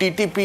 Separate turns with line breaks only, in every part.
TTP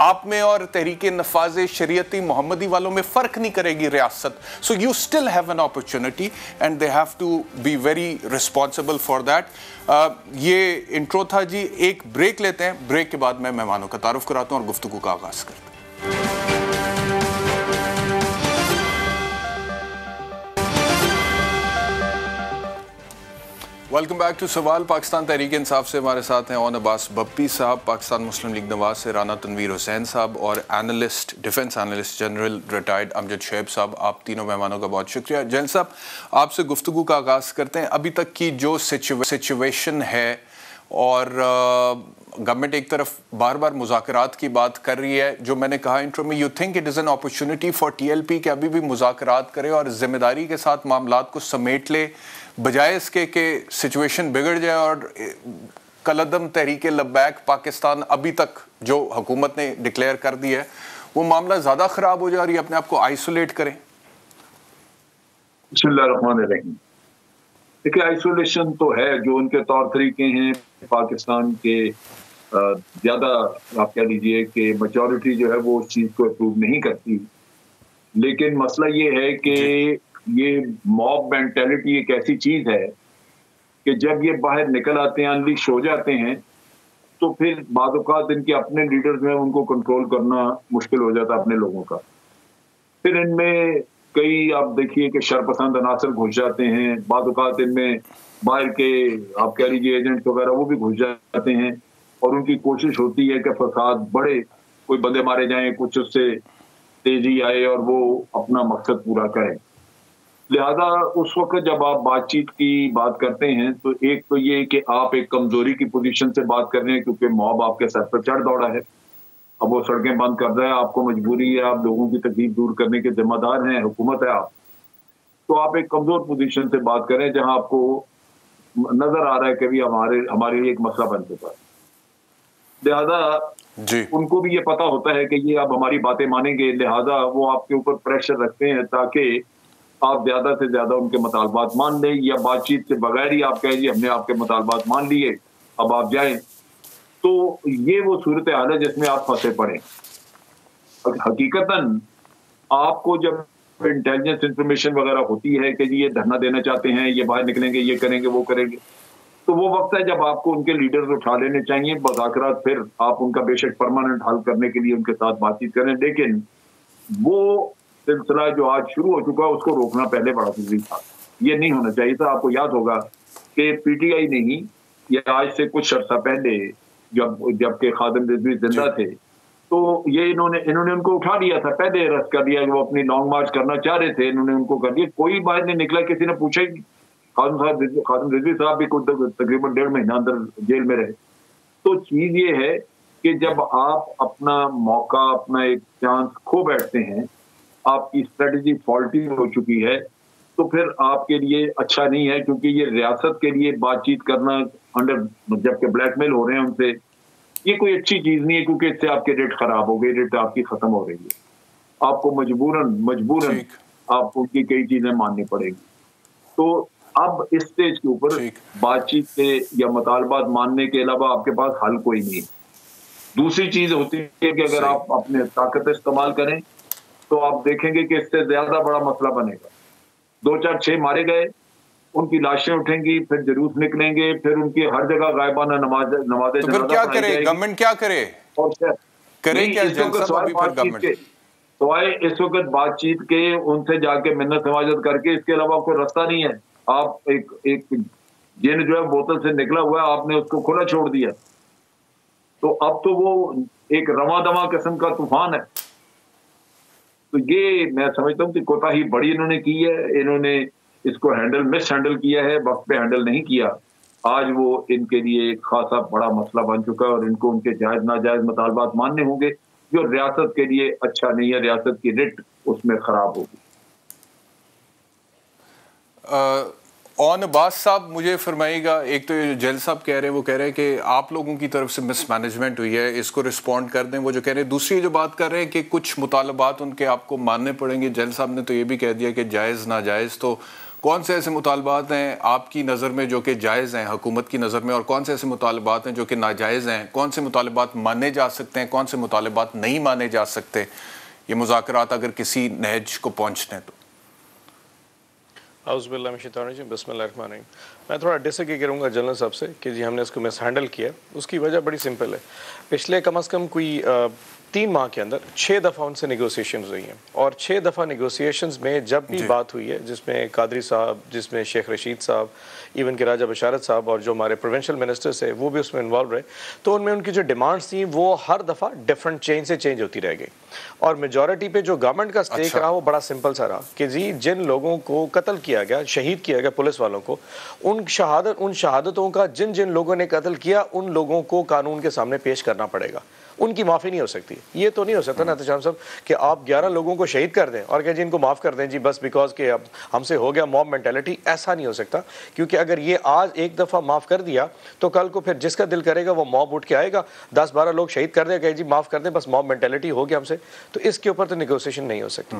آپ میں اور تحریک نفاذ شریعتی محمدی والوں میں فرق نہیں کرے گی ریاست. So you still have an opportunity and they have to be very responsible for that. یہ انٹرو تھا جی. ایک بریک لیتے ہیں, بریک کے بعد میں مہمانوں کا تعارف کراتا ہوں اور گفتگو کا آغاز کرتے ہیں. ویلکم بیک ٹو سوال. پاکستان تحریک انصاف سے ہمارے ساتھ ہیں اون عباس بپی صاحب, پاکستان مسلم لیگ نواز سے رانا تنویر حسین صاحب, اور analyst, defence analyst general retired Amjad Shoaib صاحب. آپ تینوں مہمانوں کا بہت شکریہ. جنرل صاحب, آپ سے گفتگو کا آغاز کرتے ہیں. ابھی تک کی جو سچویشن ہے, اور گورنمنٹ ایک طرف بار بار مذاکرات کی بات کر رہی ہے, جو میں نے کہا انٹرو میں, you think it is an opportunity for T L P کہ ابھی بھی مذاکرات کرے اور ذمہ داری کے ساتھ معاملات کو سمیٹ لے, بجائے اس کے کہ سچویشن بگڑ جائے اور کالعدم تحریک لبیک پاکستان ابھی تک جو حکومت نے ڈکلیئر کر دی ہے وہ معاملہ زیادہ خراب ہو جائے اور یہ اپنے آپ کو آئسولیٹ کریں؟
بسم اللہ الرحمن الرحیم. دیکھیں, آئسولیشن تو ہے, جو ان کے طور طریقے ہیں پاکستان کے, زیادہ آپ کہہ لیجئے کہ میجورٹی جو ہے وہ اس چیز کو اپروو نہیں کرتی. لیکن مسئلہ یہ ہے کہ یہ موب مینٹیلٹی ایک ایسی چیز ہے کہ جب یہ باہر نکل آتے ہیں, انلیش ہو جاتے ہیں, تو پھر بعض اوقات ان کے اپنے لیڈرز میں ان کو کنٹرول کرنا مشکل ہو جاتا ہے اپنے لوگوں کا. پھر ان میں کئی آپ دیکھیے کہ شرپسند عناصر گھس جاتے ہیں. بعض اوقات ان میں باہر کے آپ کہہ لیجیے ایجنٹس وغیرہ وہ بھی گھس جاتے ہیں, اور ان کی کوشش ہوتی ہے کہ فساد بڑھے, کوئی بندے مارے جائیں, کچھ اس سے تیزی آئے اور وہ اپنا مقصد پورا کریں. لہذا اس وقت جب آپ بات چیت کی بات کرتے ہیں تو ایک تو یہ کہ آپ ایک کمزوری کی پوزیشن سے بات کر رہے ہیں, کیونکہ موب آپ کے سر پر چڑھ دوڑا ہے. اب وہ سڑکیں بند کر رہا ہے, آپ کو مجبوری ہے, آپ لوگوں کی تکلیف دور کرنے کے ذمہ دار ہیں, حکومت ہے آپ. تو آپ ایک کمزور پوزیشن سے بات کریں جہاں آپ کو نظر آ رہا ہے کہ بھی ہمارے لیے ایک مسئلہ بن چکا ہے. لہذا ان کو بھی یہ پتا ہوتا ہے کہ یہ اب ہماری باتیں مانیں گے, لہذا وہ آپ کے اوپر پریشر رکھتے ہیں تاکہ آپ زیادہ سے زیادہ ان کے مطالبات مان لیں, یا بات چیت سے بغیر ہی آپ کہہ دیے ہم نے آپ کے مطالبات مان لیے, اب آپ جائیں. تو یہ وہ صورتحال ہے جس میں آپ پھنسے پڑے. حقیقتاً آپ کو جب انٹیلیجنس انفارمیشن وغیرہ ہوتی ہے کہ جی یہ دھرنا دینا چاہتے ہیں, یہ باہر نکلیں گے, یہ کریں گے, وہ کریں گے, تو وہ وقت ہے جب آپ کو ان کے لیڈرز اٹھا لینے چاہیے. مذاکرات پھر آپ ان کا بے شک پرماننٹ حل کرنے کے لیے ان کے ساتھ بات چیت کریں, لیکن وہ سلسلہ جو آج شروع ہو چکا ہے اس کو روکنا پہلے بڑا ضروری تھا. یہ نہیں ہونا چاہیے تھا. آپ کو یاد ہوگا کہ پی ٹی آئی نہیں, یہ آج سے کچھ عرصہ پہلے جب کہ خادم رضوی زندہ تھے, تو یہ انہوں نے ان کو اٹھا لیا تھا, پہلے رد کر دیا. وہ اپنی لانگ مارچ کرنا چاہ رہے تھے, انہوں نے ان کو کر دیا. کوئی باہر نہیں نکلا, کسی نے پوچھا ہی. خادم رضوی صاحب بھی تقریباً 1.5 مہینہ اندر جیل میں رہے. تو چیز یہ ہے کہ جب آپ اپنا موقع, اپنا ایک چانس کھو بیٹھتے ہیں, آپ کی اسٹریٹجی فالٹی ہو چکی ہے, تو پھر آپ کے لیے اچھا نہیں ہے. کیونکہ یہ ریاست کے لیے بات چیت کرنا انڈر جب کہ بلیک میل ہو رہے ہیں ان سے, یہ کوئی اچھی چیز نہیں ہے, کیونکہ اس سے آپ کے ریٹ خراب ہو گئی, ریٹ آپ کی ختم ہو رہی ہے. آپ کو مجبوراً آپ کو ان کی کئی چیزیں ماننی پڑے گی. تو اب اس سٹیج کے اوپر بات چیت سے یا مطالبات ماننے کے علاوہ آپ کے پاس حل کوئی نہیں. دوسری چیز ہوتی ہے کہ اگر آپ اپنے طاقت استعمال کریں تو آپ دیکھیں گے کہ اس سے زیادہ بڑا مسئلہ بنے گا. 2-4-6 مارے گئے, ان کی لاشیں اٹھیں گی, پھر جلوس نکلیں گے, پھر ان کی ہر جگہ غائبانہ نماز
جنازہ کیا کرے گورنمنٹ, کیا کرے, کرے کیا
سوائے اس وقت بات چیت کے, ان سے جا کے منت سماجت کر کے, اس کے علاوہ کوئی رستہ نہیں ہے. آپ ایک جن جو ہے بوتل سے نکلا ہوا ہے, آپ نے اس کو کھلا چھوڑ دیا, تو اب تو وہ ایک رواں دواں قسم کا طوفان ہے. تو یہ میں سمجھتا ہوں کہ کوتاہی بڑی انہوں نے کی ہے. انہوں نے اس کو مس ہینڈل کیا ہے, وقت پہ ہینڈل نہیں کیا. آج وہ ان کے لیے ایک خاصا بڑا مسئلہ بن چکا ہے, اور ان کو ان کے جائز ناجائز مطالبات ماننے ہوں گے, جو ریاست کے لیے اچھا نہیں ہے. ریاست کی ریٹ اس میں خراب ہوگی.
اون عباس صاحب مجھے فرمائیے گا, ایک تو جیل صاحب کہہ رہے ہیں, وہ کہہ رہے ہیں کہ آپ لوگوں کی طرف سے مس مینجمنٹ ہوئی ہے, اس کو رسپونڈ کر دیں, وہ جو کہہ رہے ہیں. دوسری جو بات کر رہے ہیں کہ کچھ مطالبات ان کے آپ کو ماننے پڑیں گے. جیل صاحب نے تو یہ بھی کہہ دیا کہ جائز ناجائز تو کون سے ایسے مطالبات ہیں آپ کی نظر میں جو کہ جائز ہیں حکومت کی نظر میں، اور کون سے ایسے مطالبات ہیں جو کہ ناجائز ہیں؟ کون سے مطالبات مانے جا سکتے ہیں، کون سے مطالبات نہیں مانے جا سکتے یہ مذاکرات اگر کسی نہج کو پہنچنے تو؟
اعوذ باللہ من الشیطان الرجیم، بسم اللہ الرحمن الرحیم۔ میں تھوڑا ڈس ایگری کروں گا جنرل صاحب سے کہ جی ہم نے اس کو مس ہینڈل کیا۔ اس کی وجہ بڑی سمپل ہے، پچھلے کم از کم کوئی 3 ماہ کے اندر 6 دفعہ ان سے نیگوسیشنز ہوئی ہیں، اور 6 دفعہ نیگوسیشنز میں جب بھی بات ہوئی ہے، جس میں قادری صاحب، جس میں شیخ رشید صاحب، ایون کہ راجہ بشارت صاحب اور جو ہمارے پروونشل منسٹرز ہیں وہ بھی اس میں انوالو رہے، تو ان میں ان کی جو ڈیمانڈس تھیں وہ ہر دفعہ ڈفرنٹ چینج ہوتی رہ گئی، اور میجورٹی پہ جو گورنمنٹ کا سٹیک رہا وہ بڑا سمپل سا رہا کہ جی جن لوگوں کو قتل کیا گیا، شہید کیا گیا پولیس والوں کو، ان شہادتوں کا جن لوگوں نے قتل کیا ان لوگوں کو قانون کے سامنے پیش کرنا پڑے گا، ان کی معافی نہیں ہو سکتی۔ یہ تو نہیں ہو سکتا نا احتشام صاحب کہ آپ 11 لوگوں کو شہید کر دیں اور کہ جی ان کو معاف کر دیں جی بس بیکاز کہ اب ہم سے ہو گیا موب مینٹیلٹی، ایسا نہیں ہو سکتا، کیونکہ اگر یہ آج ایک دفعہ معاف کر دیا تو کل کو پھر جس کا دل کرے گا وہ موب اٹھ کے آئے گا، 10-12 لوگ شہید کر دے گا جی معاف کر دیں بس موب مینٹیلٹی ہو گیا ہم سے، تو اس کے اوپر تو نیگوسیشن نہیں ہو سکتی۔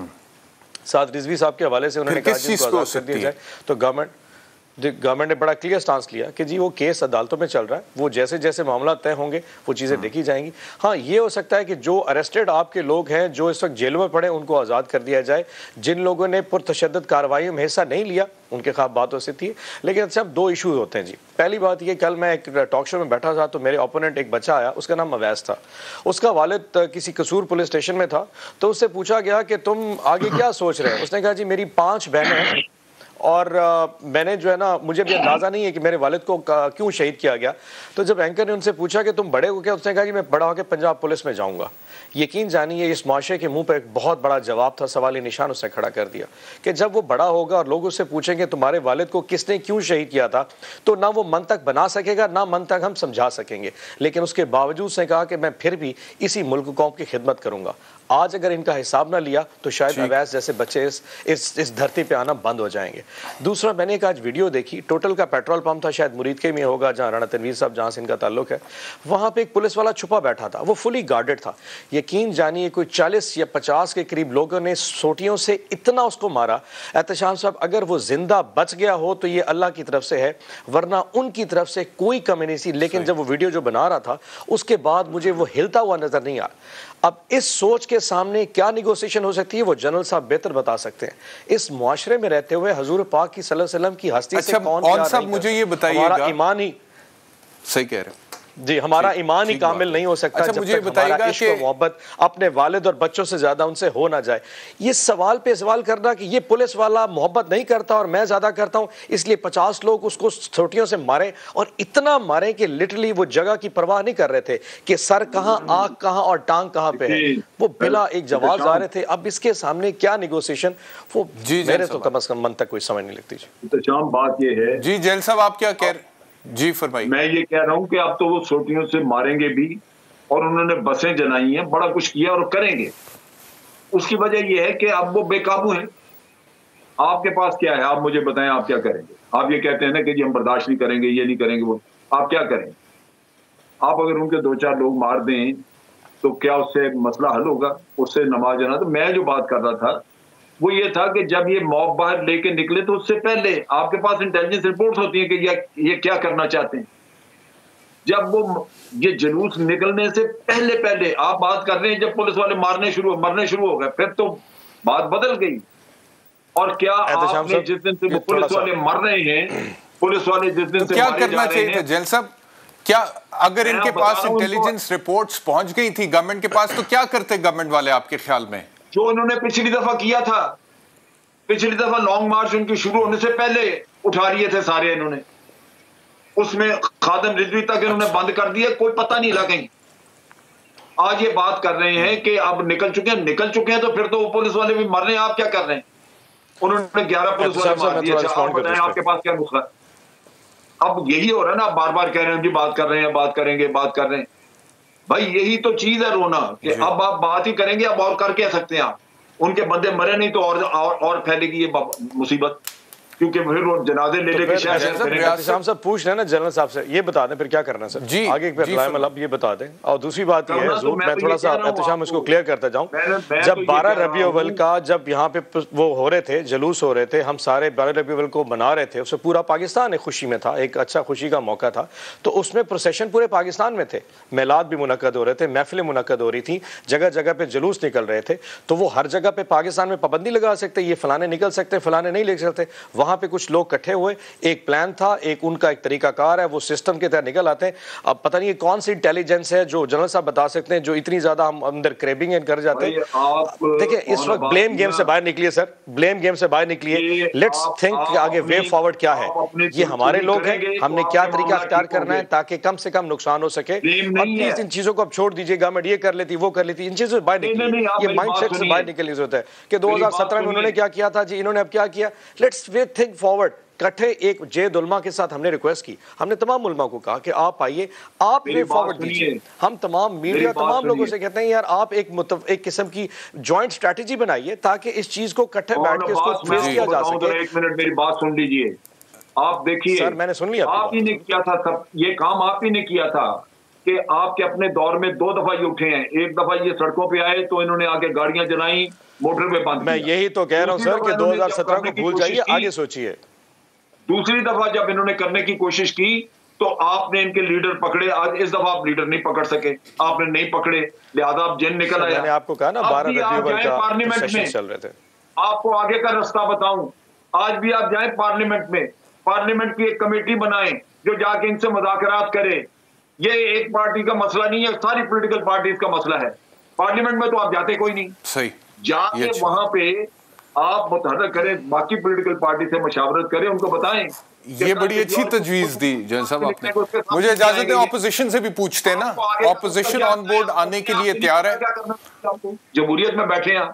سعد رضوی صاحب کے حوالے سے انہوں نے کہا جن کو آزاد کر دیا جائے، تو گورنمنٹ نے بڑا کلیئر سٹانس لیا کہ جی وہ کیس عدالتوں میں چل رہا ہے، وہ جیسے جیسے معاملات طے ہوں گے وہ چیزیں دیکھی جائیں گی۔ ہاں یہ ہو سکتا ہے کہ جو اریسٹڈ آپ کے لوگ ہیں جو اس وقت جیلوں میں پڑے ان کو آزاد کر دیا جائے، جن لوگوں نے پرتشدد کارروائیوں میں حصہ نہیں لیا ان کے خلاف بات ہو سکتی ہے۔ لیکن صاحب 2 ایشوز ہوتے ہیں جی۔ پہلی بات یہ، کل میں ایک ٹاک شو میں بیٹھا تھا تو میرے اوپوننٹ ایک بچہ آیا، اس کا نام اویس تھا، اس کا والد کسی قصور پولیس اسٹیشن میں تھا، تو اس سے پوچھا گیا کہ تم آگے کیا سوچ رہے ہیں؟ اس نے کہا جی میری 5 بہنیں ہیں اور میں نے جو ہے نا مجھے بھی اندازہ نہیں ہے کہ میرے والد کو کیوں شہید کیا گیا۔ تو جب اینکر نے ان سے پوچھا کہ تم بڑے ہو کیا، اس نے کہا کہ میں بڑا ہو کے پنجاب پولیس میں جاؤں گا۔ یقین جانیے اس معاشرے کے منہ پہ ایک بہت بڑا جواب تھا، سوالی نشان اس نے کھڑا کر دیا کہ جب وہ بڑا ہوگا اور لوگ اس سے پوچھیں گے تمہارے والد کو کس نے کیوں شہید کیا تھا، تو نہ وہ منطق بنا سکے گا نہ منطق ہم سمجھا سکیں گے، لیکن اس کے باوجود اس نے کہا کہ میں پھر بھی اسی ملک قوم کی خدمت کروں گا۔ آج اگر ان کا حساب نہ لیا تو شاید اویس جیسے بچے اس دھرتی پہ آنا بند ہو جائیں گے۔ دوسرا، میں نے ایک آج ویڈیو دیکھی، ٹوٹل کا پیٹرول پمپ تھا، شاید مرید کے میں ہوگا جہاں رانا تنویر صاحب جہاں سے ان کا تعلق ہے، وہاں پہ ایک پولیس والا چھپا بیٹھا تھا، وہ فلی گارڈڈ تھا۔ یقین جانیے کوئی 40 یا 50 کے قریب لوگوں نے سوٹیوں سے اتنا اس کو مارا۔ احتشام صاحب اگر وہ زندہ بچ گیا ہو تو یہ اللہ کی طرف سے ہے، ورنہ ان کی طرف سے کوئی کمی نہیں تھی۔ لیکن جب وہ ویڈیو جو بنا رہا تھا اس کے بعد مجھے وہ ہلتا ہوا نظر نہیں آیا۔ اب اس سوچ کے سامنے کیا نیگوسیشن ہو سکتی ہے وہ جنرل صاحب بہتر بتا سکتے ہیں۔ اس معاشرے میں رہتے ہوئے حضور پاک کی صلی اللہ علیہ وسلم کی ہستی سے کون کیا نہیں
صاحب مجھے یہ بتائیے گا،
ہمارا ایمان ہی
صحیح کہہ رہے ہیں
جی، ہمارا ایمان ہی کامل نہیں ہو سکتا جب تک ہمارا عشق و محبت اپنے والد اور بچوں سے زیادہ ان سے ہو نہ جائے۔ یہ سوال پہ سوال کرنا کہ یہ پولیس والا محبت نہیں کرتا اور میں زیادہ کرتا ہوں اس لیے 50 لوگ اس کو چھوٹیوں سے مارے، اور اتنا مارے کہ لٹرلی وہ جگہ کی پرواہ نہیں کر رہے تھے کہ سر کہاں، آنکھ کہاں اور ٹانگ کہاں پہ ہے، وہ بلا ایک جواز آ رہے تھے۔ اب اس کے سامنے کیا نیگوسیشن، وہ میرے تو کم از کم من تک کوئی سمجھ نہیں لگتی۔
احتشام بات یہ ہے
جی جیل صاحب آپ کیا کہہ رہے ہیں؟ جی فرمائیے۔
میں یہ کہہ رہا ہوں کہ اب تو وہ سوٹیوں سے ماریں گے بھی، اور انہوں نے بسیں جلائی ہیں، بڑا کچھ کیا اور کریں گے۔ اس کی وجہ یہ ہے کہ اب وہ بے قابو ہیں۔ آپ کے پاس کیا ہے؟ آپ مجھے بتائیں آپ کیا کریں گے؟ آپ یہ کہتے ہیں نا کہ جی ہم برداشت نہیں کریں گے، یہ نہیں کریں گے، وہ آپ کیا کریں گے؟ آپ اگر ان کے 2-4 لوگ مار دیں تو کیا اس سے مسئلہ حل ہوگا؟ اس سے نماز جانا؟ تو میں جو بات کر رہا تھا وہ یہ تھا کہ جب یہ موب باہر لے کے نکلے تو اس سے پہلے آپ کے پاس انٹیلیجنس رپورٹس ہوتی ہیں کہ یہ کیا کرنا چاہتے ہیں۔ جب وہ یہ جلوس نکلنے سے پہلے آپ بات کر رہے ہیں جب پولیس والے مرنے شروع ہو گئے، پھر تو بات بدل گئی۔ اور کیا آپ نے جس دن سے وہ پولیس والے مر رہے ہیں، پولیس والے جس دن سے
کیا کرنا چاہیے تھا جیل صاحب؟ کیا اگر ان کے پاس انٹیلیجنس رپورٹس پہنچ گئی تھی گورنمنٹ کے پاس تو کیا کرتے گورنمنٹ والے آپ کے خیال میں؟
جو انہوں نے پچھلی دفعہ کیا تھا، پچھلی دفعہ لانگ مارچ ان کی شروع ہونے سے پہلے اٹھا لیے تھے سارے انہوں نے، اس میں خادم رضوی تک انہوں نے بند کر دیا، کوئی پتہ نہیں لگا کہیں۔ آج یہ بات کر رہے ہیں کہ اب نکل چکے ہیں تو پھر تو پولیس والے بھی مر رہے ہیں، آپ کیا کر رہے ہیں؟ انہوں نے 11 پولیس والے مار دیے۔ آپ بتائیں آپ کے پاس کیا نسخہ؟ اب یہی ہو رہا ہے نا، بار بار کہہ رہے ہیں جی بات کر رہے ہیں، بات کریں گے، بات کر رہے ہیں۔ بھائی یہی تو چیز ہے رونا، کہ اب آپ بات ہی کریں گے، اب اور کر کہہ سکتے ہیں آپ؟ ان کے بندے مرے نہیں تو اور پھیلے گی یہ مصیبت۔ کیونکہ پھر وہ جنازے لے کے
شام صاحب پوچھ رہے ہیں نا جنرل صاحب سے، یہ بتا دیں پھر کیا کرنا سر آگے پہ علائم اب یہ بتا دیں. اور دوسری بات یہ ہے میں تھوڑا سا احتشام اس کو کلیئر کرتا جاؤں، جب 12 ربیع الاول کا جب یہاں پہ وہ ہو رہے تھے، جلوس ہو رہے تھے، ہم سارے 12 ربیع الاول کو منا رہے تھے، اس سے پورا پاکستان ایک خوشی میں تھا، ایک اچھا خوشی کا موقع تھا، تو اس میں پروسیشن پورے پاکستان میں تھے، میلاد بھی منعقد ہو رہے تھے، محفلیں منعقد ہو رہی تھی، جگہ جگہ پہ جلوس نکل رہے تھے. تو وہ ہر جگہ پہ پاکستان میں پابندی لگا سکتے، یہ فلانے نکل سکتے فلانے نہیں لے سکتے. وہاں پہ کچھ لوگ اکٹھے ہوئے، ایک پلان تھا، ایک ان کا ایک طریقہ کار ہے، وہ سسٹم کے تحت نکل آتے ہیں. اب پتہ نہیں کون سی انٹیلیجنس ہے جو جنرل صاحب بتا سکتے ہیں جو اتنی زیادہ ہم اندر کریبنگ کر جاتے ہیں. دیکھیں اس وقت بلیم گیم سے باہر نکلیے سر، بلیم گیم سے باہر نکلیے، لیٹس تھنک آگے وے فارورڈ کیا ہے. یہ ہمارے لوگ ہیں، ہم نے کیا طریقہ اختیار کرنا ہے تاکہ کم سے کم نقصان ہو سکے. اور پلیز ان چیزوں کو اب چھوڑ دیجیے، گورنمنٹ یہ کر لیتی وہ کر لیتی، ان چیزوں سے باہر نکلیے. یہ مائنڈ سیٹ سے باہر نکلنے کی ضرورت ہے کہ 2017 میں انہوں نے کیا کیا تھا جی، انہوں نے اب کیا کیا. Let's way think forward. کٹھے ایک جید علماء کے ساتھ ہم نے ریکویسٹ کی، ہم نے تمام علماء کو کہا کہ آپ آئیے، آپ وے فارورڈ دیجیے. ہم تمام میڈیا تمام لوگوں سے کہتے ہیں یار آپ ایک قسم کی جوائنٹ اسٹریٹجی بنائیے تاکہ اس چیز کو کٹھے بیٹھ کے اس کو فیس کیا جا سکے.
ایک منٹ میری بات سن لیجیے. آپ دیکھیے
سر میں نے سن لیا،
آپ ہی نے کیا تھا، سب یہ کام آپ ہی نے کیا تھا کہ آپ کے اپنے دور میں 2 دفعہ یہ اٹھے ہیں. ایک دفعہ یہ سڑکوں پہ آئے تو انہوں نے آگے گاڑیاں جلائیں، موٹر پہ بند.
میں یہی تو کہہ رہا ہوں سر کہ 2017 کو بھول جائیے، آگے سوچیے.
دوسری دفعہ جب انہوں نے کرنے کی کوشش کی تو آپ نے ان کے لیڈر پکڑے. آج اس دفعہ آپ لیڈر نہیں پکڑ سکے، آپ نے نہیں پکڑے، لہذا آپ جن نکل آیا.
میں نے آپ کو کہا نا 12 ربیع الاول کا سیشن چل رہے تھے.
آپ کو آگے کا رستہ بتاؤں، آج بھی آپ جائیں پارلیمنٹ میں، پارلیمنٹ کی ایک کمیٹی بنائیں جو جا کے ان سے مذاکرات کرے. یہ ایک پارٹی کا مسئلہ نہیں ہے، ساری پولیٹیکل پارٹیز کا مسئلہ ہے. پارلیمنٹ میں تو آپ جاتے کوئی نہیں.
صحیح،
جا کے وہاں پہ آپ متحرک کریں، باقی پولیٹیکل پارٹی سے مشاورت کریں، ان کو بتائیں.
یہ بڑی اچھی تجویز دی جن صاحب آپ نے. مجھے اجازت دیں اپوزیشن سے بھی پوچھتے ہیں نا، اپوزیشن آن بورڈ آنے کے لیے تیار ہے؟
جمہوریت میں بیٹھے ہیں.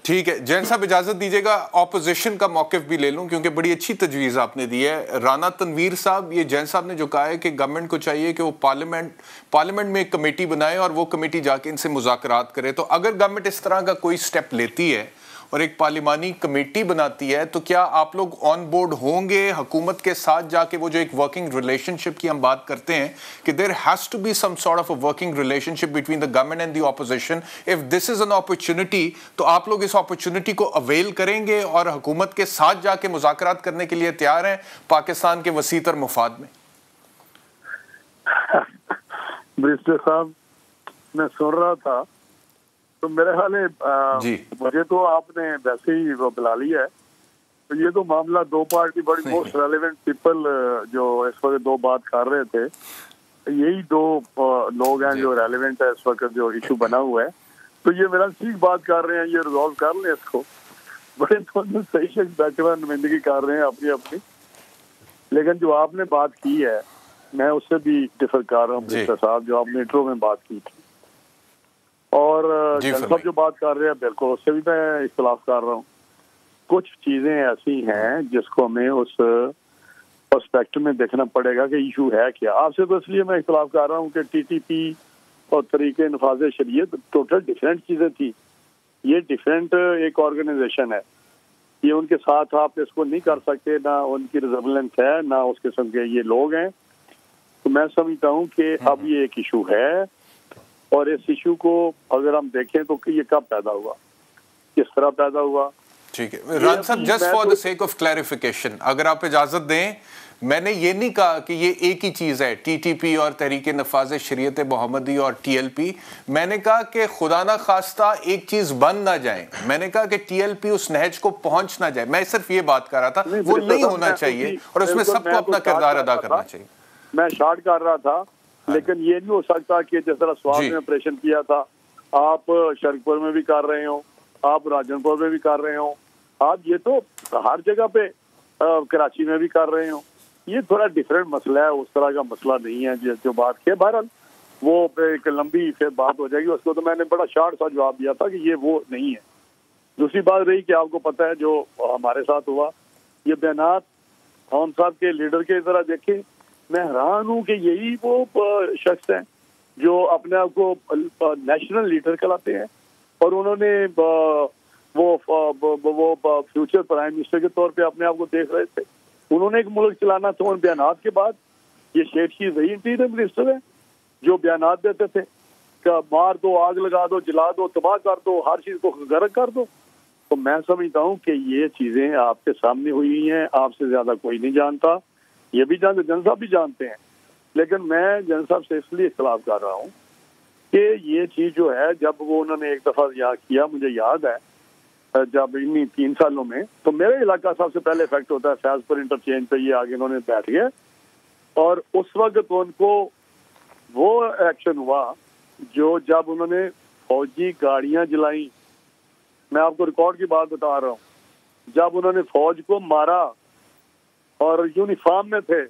ٹھیک ہے جین صاحب اجازت دیجیے گا اپوزیشن کا موقف بھی لے لوں کیونکہ بڑی اچھی تجویز آپ نے دی ہے. رانا تنویر صاحب، یہ جین صاحب نے جو کہا ہے کہ گورنمنٹ کو چاہیے کہ وہ پارلیمنٹ میں ایک کمیٹی بنائے اور وہ کمیٹی جا کے ان سے مذاکرات کرے. تو اگر گورنمنٹ اس طرح کا کوئی سٹیپ لیتی ہے اور ایک پارلیمانی کمیٹی بناتی ہے تو کیا آپ لوگ آن بورڈ ہوں گے حکومت کے ساتھ جا کے؟ وہ جو ایک ورکنگ ریلیشن شپ کی ہم بات کرتے ہیں کہ there has to be some sort of a working relationship between the government and the opposition. If this is an opportunity تو آپ لوگ اس اپرچونٹی کو اویل کریں گے اور حکومت کے ساتھ جا کے مذاکرات کرنے کے لیے تیار ہیں پاکستان کے وسیع تر مفاد میں؟
برسٹر صاحب میں سن رہا تھا تو میرے خیال ہے مجھے تو آپ نے ویسے ہی وہ بلا لیا ہے. تو یہ تو معاملہ 2 پارٹی بڑی موسٹ ریلیونٹ پیپل جو اس وقت 2 بات کر رہے تھے، یہی 2 لوگ ہیں جو ریلیونٹ ہے اس وقت جو ایشو بنا ہوا ہے. تو یہ میرا ٹھیک بات کر رہے ہیں، یہ ریزالو کر لیں اس کو. بڑے دونوں صحیح شخص بیٹھے ہوئے نمائندگی کر رہے ہیں اپنی اپنی. لیکن جو آپ نے بات کی ہے میں اس سے بھی ڈفر کر رہا ہوں برسٹر صاحب، جو آپ نے انٹرو میں بات کی تھی اور سب جو بات کر رہے ہیں بالکل اس سے بھی میں اختلاف کر رہا ہوں. کچھ چیزیں ایسی ہیں جس کو ہمیں اس پرسپیکٹو میں دیکھنا پڑے گا کہ ایشو ہے کیا. آپ سے تو اس لیے میں اختلاف کر رہا ہوں کہ ٹی ٹی پی اور طریقے نفاذ شریعت ٹوٹل ڈفرینٹ چیزیں تھی. یہ ڈفرینٹ ایک آرگنائزیشن ہے، یہ ان کے ساتھ آپ اس کو نہیں کر سکتے، نہ ان کی ریزمبلنس ہے نہ اس قسم کے یہ لوگ ہیں. تو میں سمجھتا ہوں کہ اب یہ ایک ایشو ہے اور اس ایشو کو اگر ہم دیکھیں تو کہ یہ کب پیدا ہوا، کس طرح پیدا ہوا.
ٹھیک ہے ران صاحب، just for the sake of clarification اگر آپ اجازت دیں، میں نے یہ نہیں کہا کہ یہ ایک ہی چیز ہے ٹی ٹی پی اور تحریک نفاذ شریعت محمدی اور ٹی ایل پی. میں نے کہا کہ خدا نہ خواستہ ایک چیز بن نہ جائے. میں نے کہا کہ ٹی ایل پی اس نہج کو پہنچ نہ جائے. میں صرف یہ بات کر رہا تھا وہ نہیں ہونا چاہیے اور اس میں سب کو اپنا کردار ادا کرنا چاہیے.
میں شارٹ کر رہا تھا لیکن یہ نہیں ہو سکتا کہ جس طرح سواب میں آپریشن کیا تھا آپ شرک پور میں بھی کر رہے ہوں، آپ راجن پور میں بھی کر رہے ہوں، آپ یہ تو ہر جگہ پہ کراچی میں بھی کر رہے ہوں. یہ تھوڑا ڈیفرنٹ مسئلہ ہے، اس طرح کا مسئلہ نہیں ہے جو بات کی. بہرحال وہ ایک لمبی پھر بات ہو جائے گی. اس کو تو میں نے بڑا شارٹ سا جواب دیا تھا کہ یہ وہ نہیں ہے. دوسری بات رہی کہ آپ کو پتہ ہے جو ہمارے ساتھ ہوا، یہ بیانات خان صاحب کے لیڈر کے ذرا دیکھیں. میں حیران ہوں کہ یہی وہ شخص ہیں جو اپنے آپ کو نیشنل لیڈر کہلاتے ہیں اور انہوں نے وہ فیوچر پرائم منسٹر کے طور پہ اپنے آپ کو دیکھ رہے تھے. انہوں نے ایک ملک چلانا تھا. ان بیانات کے بعد یہ شیخ شیخ وہی انٹیریئر منسٹر ہیں جو بیانات دیتے تھے کہ مار دو, آگ لگا دو, جلا دو, تباہ کر دو, ہر چیز کو غرق کر دو. تو میں سمجھتا ہوں کہ یہ چیزیں آپ کے سامنے ہوئی ہیں, آپ سے زیادہ کوئی نہیں جانتا. یہ بھی جانتے, جن صاحب بھی جانتے ہیں, لیکن میں جن صاحب سے اس لیے اختلاف کر رہا ہوں کہ یہ چیز جو ہے جب وہ انہوں نے ایک دفعہ یاد کیا, مجھے یاد ہے جب انہی 3 سالوں میں, تو میرے علاقہ سب سے پہلے افیکٹ ہوتا ہے فیض پور انٹرچینج پہ. یہ آگے انہوں نے بیٹھ گئے اور اس وقت ان کو وہ ایکشن ہوا جو جب انہوں نے فوجی گاڑیاں جلائیں. میں آپ کو ریکارڈ کی بات بتا رہا ہوں. جب انہوں نے فوج کو مارا اور یونیفارم میں تھے,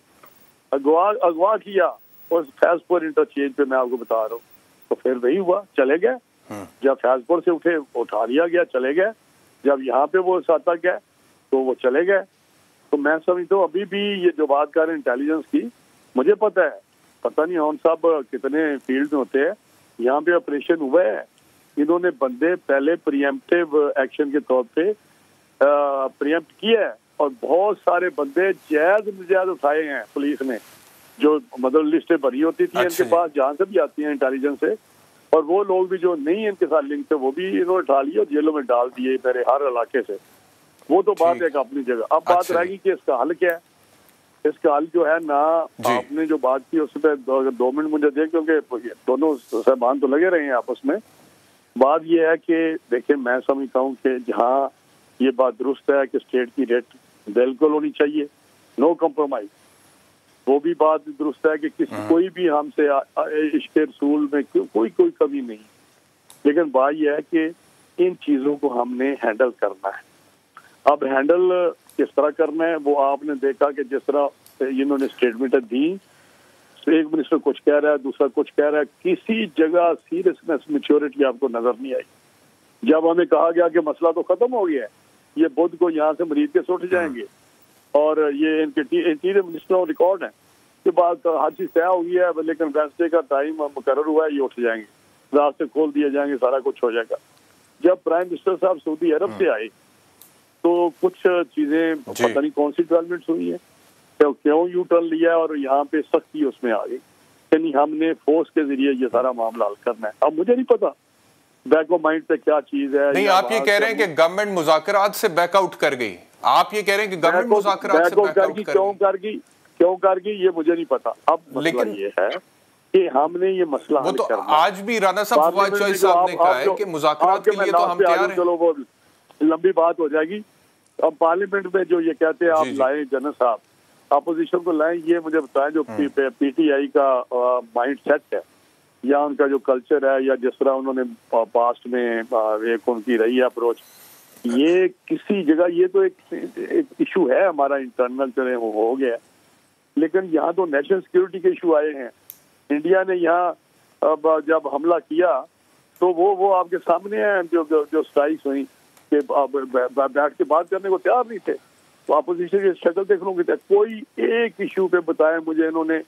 اغوا کیا اور فیض پور انٹرچینج پہ, میں آپ کو بتا رہا ہوں, تو پھر وہی ہوا, چلے گئے. جب فیض پور سے اٹھا لیا گیا چلے گئے, جب یہاں پہ وہ ساتھ گئے تو وہ چلے گئے. تو میں سمجھتا ہوں ابھی بھی یہ جو بات کر رہے ہیں انٹیلیجنس کی, مجھے پتہ ہے, پتہ نہیں ہم صاحب کتنے فیلڈ میں ہوتے ہیں, یہاں پہ آپریشن ہوا ہے. انہوں نے بندے پہلے پریمپٹیو ایکشن کے طور پہ پریمپٹ کیا ہے اور بہت سارے بندے جائز نجائز اٹھائے ہیں پولیس نے, جو مطلب لسٹیں بھری ہوتی تھی ان کے پاس, جہاں سے بھی آتی ہیں انٹیلیجنس سے, اور وہ لوگ بھی جو نہیں ان کے ساتھ لنک تھے وہ بھی انہوں نے اٹھا لیے اور جیلوں میں ڈال دیے میرے ہر علاقے سے. وہ تو بات ایک اپنی جگہ. اب بات رہے گی کہ اس کا حل کیا ہے. اس کا حل جو ہے نا, آپ نے جو بات کی اس پہ 2 منٹ مجھے دے, کیونکہ دونوں صاحبان تو لگے رہے ہیں آپس میں. بات یہ ہے کہ دیکھیں میں سمجھتا ہوں کہ جہاں یہ بات درست ہے کہ اسٹیٹ کی ریٹ بالکل ہونی چاہیے, نو کمپرومائز, وہ بھی بات درست ہے کہ کوئی بھی ہم سے عشق رسول میں کوئی کمی نہیں. لیکن بات یہ ہے کہ ان چیزوں کو ہم نے ہینڈل کرنا ہے. اب ہینڈل کس طرح کرنا ہے وہ آپ نے دیکھا کہ جس طرح انہوں نے اسٹیٹمنٹیں دی, ایک منسٹر کچھ کہہ رہا ہے, دوسرا کچھ کہہ رہا ہے, کسی جگہ سیریسنس میچورٹی آپ کو نظر نہیں آئی. جب ہمیں کہا گیا کہ مسئلہ تو ختم ہو گیا ہے, یہ بدھ کو یہاں سے مریض کے اٹھ جائیں گے, اور یہ ان کے انٹیریئر منسٹروں ریکارڈ ہیں کہ بات ہر چیز طے ہو گئی ہے, لیکن ویسڈے کا ٹائم مقرر ہوا ہے, یہ اٹھ جائیں گے, راستے کھول دیے جائیں گے, سارا کچھ ہو جائے گا. جب پرائم منسٹر صاحب سعودی عرب سے آئے تو کچھ چیزیں پتہ نہیں کون سی ڈیولپمنٹس ہوئی ہیں, کیوں یو ٹرن لیا اور یہاں پہ سختی اس میں آ گئی, یعنی ہم نے فورس کے ذریعے یہ سارا معاملہ حل کرنا ہے. اب مجھے نہیں پتا بیک آف مائنڈ پہ کیا چیز ہے.
نہیں, آپ یہ کہہ رہے ہیں کہ گورنمنٹ مذاکرات سے بیک آؤٹ کر گئی. آپ یہ کہہ رہے ہیں کہ گورنمنٹ مذاکرات سے بیک آؤٹ
کیوں کر گئی یہ مجھے نہیں پتا. اب مسئلہ یہ ہے کہ ہم نے یہ مسئلہ
وہ تو آج بھی رانا صاحب فواد چوہدری صاحب نے کہا ہے کہ مذاکرات کے لیے تو ہم تیار ہیں.
چلو وہ لمبی بات ہو جائے گی. اب پارلیمنٹ میں جو یہ کہتے ہیں آپ لائیں جنرل صاحب, اپوزیشن کو لائیں, یہ مجھے بتائیں جو پی ٹی آئی کا مائنڈ سیٹ ہے یا ان کا جو کلچر ہے یا جس طرح انہوں نے پاسٹ میں ایک ان کی رہی ہے اپروچ, یہ کسی جگہ یہ تو ایک ایشو ہے ہمارا انٹرنل چلے ہو گیا, لیکن یہاں تو نیشنل سیکورٹی کے ایشو آئے ہیں. انڈیا نے یہاں جب حملہ کیا تو وہ آپ کے سامنے ہیں جو اسٹرائکس ہوئی کہ بیٹھ کے بات کرنے کو تیار نہیں تھے. تو اپوزیشن کی شکل دیکھ لوں گے, کوئی ایک ایشو پہ بتائیں مجھے انہوں نے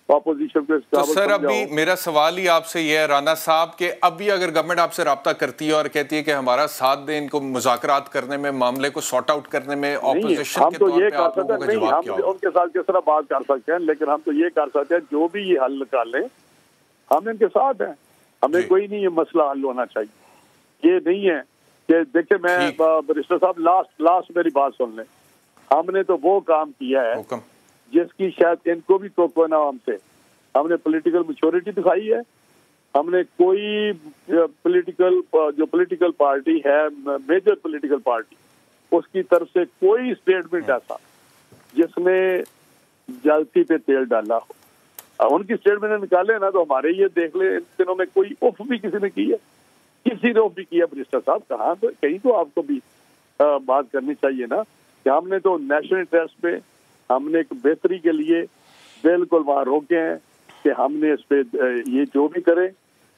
اپوزیشن پہ.
تو سر ابھی میرا سوال ہی آپ سے یہ ہے رانا صاحب کہ ابھی اگر گورنمنٹ آپ سے رابطہ کرتی ہے اور کہتی ہے کہ ہمارا ساتھ دیں ان کو مذاکرات کرنے میں, معاملے کو سارٹ آؤٹ کرنے میں, اپوزیشن کے طور پہ آپ لوگوں کا جواب کیا ہوگا؟
ان کے ساتھ کس طرح بات کر سکتے ہیں, لیکن ہم تو یہ کر سکتے ہیں جو بھی یہ حل نکالیں ہم ان کے ساتھ ہیں. ہمیں کوئی نہیں یہ مسئلہ حل ہونا چاہیے. یہ نہیں ہے کہ دیکھیں میں برسٹر صاحب لاسٹ میری بات سن لیں. ہم نے تو وہ کام کیا ہے جس کی شاید ان کو بھی توقع نہ ہم سے. ہم نے پولیٹیکل میچورٹی دکھائی ہے. ہم نے کوئی پولیٹیکل پارٹی ہے, میجر پولیٹیکل پارٹی, اس کی طرف سے کوئی اسٹیٹمنٹ ایسا جس میں جلتی پہ تیل ڈالا ہو. ان کی اسٹیٹمنٹ نکالے نا تو ہمارے یہ دیکھ لیں ان دنوں میں کوئی اف بھی کسی نے کی ہے, کسی نے اف بھی کیا برسٹر صاحب کہاں, تو کہیں تو آپ کو بھی بات کرنی چاہیے نا کہ ہم نے تو نیشنل انٹرسٹ پہ ہم نے ایک بہتری کے لیے بالکل وہاں روکے ہیں کہ ہم نے اس پہ یہ جو بھی کرے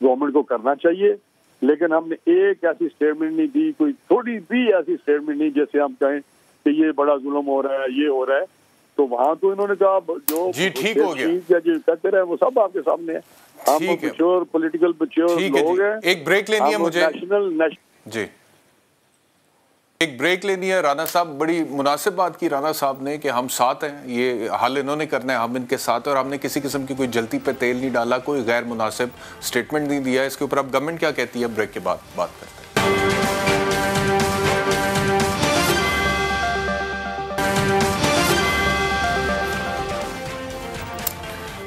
گورنمنٹ کو کرنا چاہیے, لیکن ہم نے ایک ایسی اسٹیٹمنٹ نہیں دی, کوئی تھوڑی بھی ایسی اسٹیٹمنٹ نہیں جیسے ہم کہیں کہ یہ بڑا ظلم ہو رہا ہے, یہ ہو رہا ہے. تو وہاں تو انہوں نے کہا جو
ٹھیک ہو گیا
جو کہتے رہے وہ سب آپ کے سامنے ہے. ہم پولیٹیکل میچور لوگ ہیں.
ایک بریک لینی ہے مجھے.
نیشنل
جی ایک بریک لینی ہے رانا صاحب. بڑی مناسب بات کی رانا صاحب نے کہ ہم ساتھ ہیں, یہ حل انہوں نے کرنا ہے, ہم ان کے ساتھ ہیں, اور ہم نے کسی قسم کی کوئی جلتی پہ تیل نہیں ڈالا, کوئی غیر مناسب سٹیٹمنٹ نہیں دیا. اس کے اوپر اب گورنمنٹ کیا کہتی ہے بریک کے بعد بات کرتے ہیں.